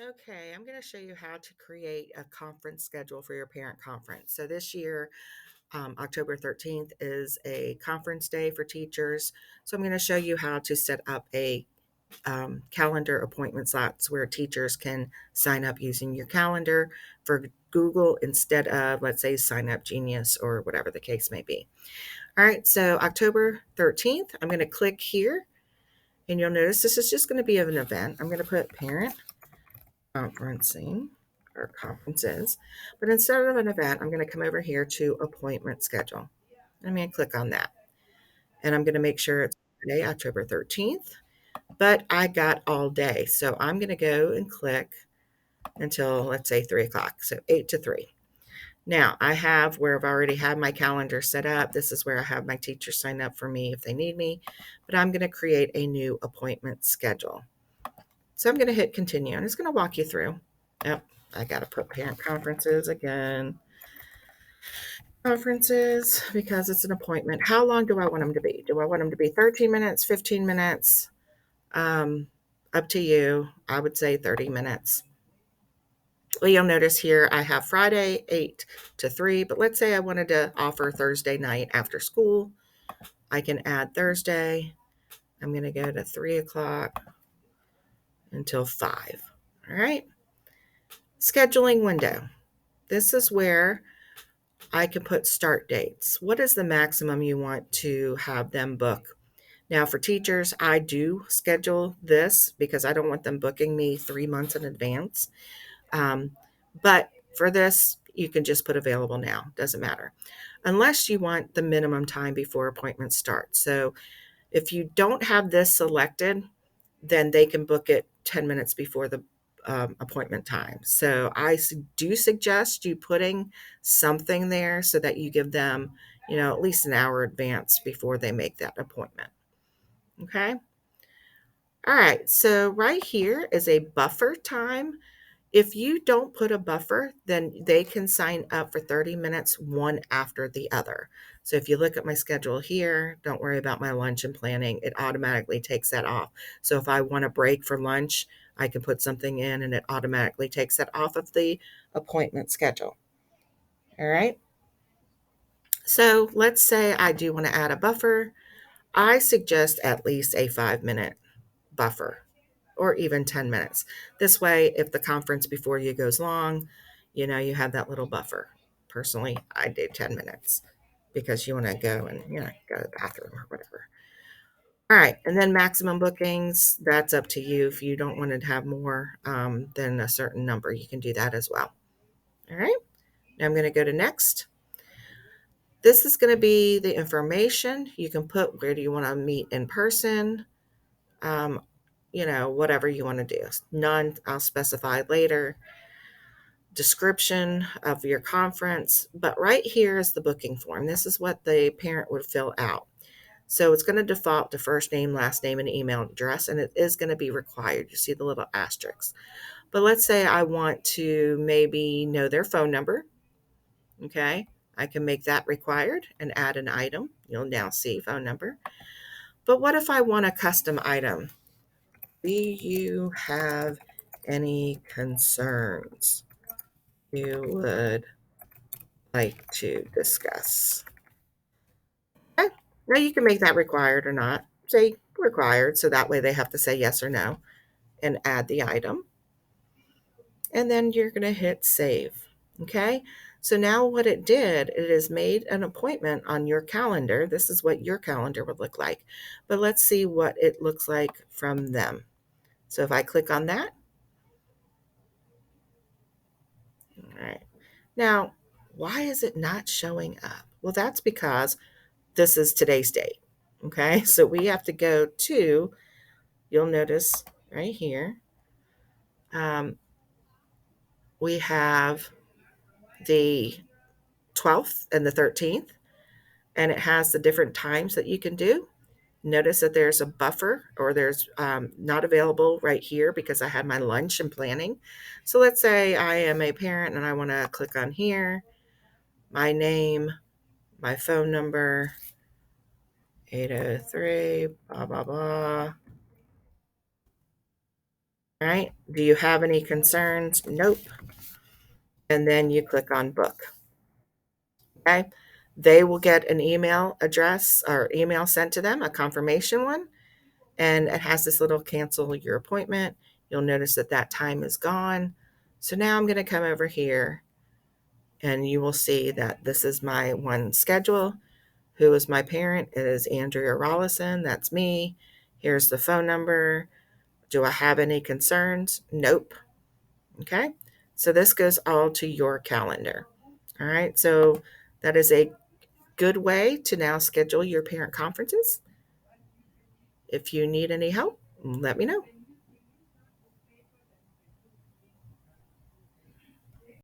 Okay, I'm going to show you how to create a conference schedule for your parent conference. So this year, October 13th is a conference day for teachers. So I'm going to show you how to set up a calendar appointment slots where teachers can sign up using your calendar for Google instead of, let's say, Sign Up Genius or whatever the case may be. All right, so October 13th, I'm going to click here and you'll notice this is just going to be an event. I'm going to put parent conferencing or conferences. But instead of an event, I'm going to come over here to appointment schedule. I'm going to click on that. And I'm going to make sure it's today, October 13th. But I got all day. So I'm going to go and click until, let's say, 3 o'clock. So 8 to 3. Now I have where I've already had my calendar set up. This is where I have my teachers sign up for me if they need me. But I'm going to create a new appointment schedule. So I'm going to hit continue and it's going to walk you through. Yep, I got to put parent conferences again. Conferences because it's an appointment. How long do I want them to be? Do I want them to be 13 minutes, 15 minutes? Um, Up to you. I would say 30 minutes. Well, you'll notice here I have Friday 8 to 3, but let's say I wanted to offer Thursday night after school. I can add Thursday. I'm going to go to 3 o'clock until 5. All right. Scheduling window. This is where I can put start dates. What is the maximum you want to have them book? Now, for teachers, I do schedule this because I don't want them booking me 3 months in advance. Um, but for this, you can just put available now. Doesn't matter. Unless you want the minimum time before appointments start. So if you don't have this selected, then they can book it 10 minutes before the appointment time. So I do suggest you putting something there so that you give them, at least an hour advance before they make that appointment. Okay. All right. So right here is a buffer time. If you don't put a buffer, then they can sign up for 30 minutes, one after the other. So if you look at my schedule here, don't worry about my lunch and planning. It automatically takes that off. So if I want a break for lunch, I can put something in and it automatically takes that off of the appointment schedule. All right. So let's say I do want to add a buffer. I suggest at least a 5 minute buffer or even 10 minutes. This way, if the conference before you goes long, you have that little buffer. Personally, I do 10 minutes because you want to go and, go to the bathroom or whatever. All right. And then maximum bookings, that's up to you. If you don't want to have more than a certain number, you can do that as well. All right. Now I'm going to go to next. This is going to be the information. You can put where do you want to meet in person, um, whatever you want to do. None, I'll specify later. Description of your conference. But right here is the booking form. This is what the parent would fill out. So it's going to default to first name, last name, and email address, and it is going to be required. You see the little asterisk. But let's say I want to maybe know their phone number. Okay. I can make that required and add an item. You'll now see phone number. But what if I want a custom item? Do you have any concerns you would like to discuss? Okay. Now you can make that required or not. Say required, so that way they have to say yes or no and add the item. And then you're going to hit save. Okay. So now what it did, it has made an appointment on your calendar. This is what your calendar would look like. But let's see what it looks like from them. So if I click on that, all right. Now, why is it not showing up? Well, that's because this is today's date. Okay. So we have to go to, you'll notice right here, um, we have the 12th and the 13th, and it has the different times that you can do. Notice that there's a buffer or there's not available right here because I had my lunch and planning. So let's say I am a parent and I want to click on here, my name, my phone number, 803, blah, blah, blah. All right. Do you have any concerns? Nope. And then you click on book. Okay. They will get an email address or email sent to them, a confirmation one, and it has this little cancel your appointment. You'll notice that that time is gone. So now I'm going to come over here and you will see that this is my one schedule. Who is my parent? It is Andrea Rollison. That's me. Here's the phone number. Do I have any concerns? Nope. Okay. So this goes all to your calendar. All right. So that is a good way to now schedule your parent conferences. If you need any help, let me know.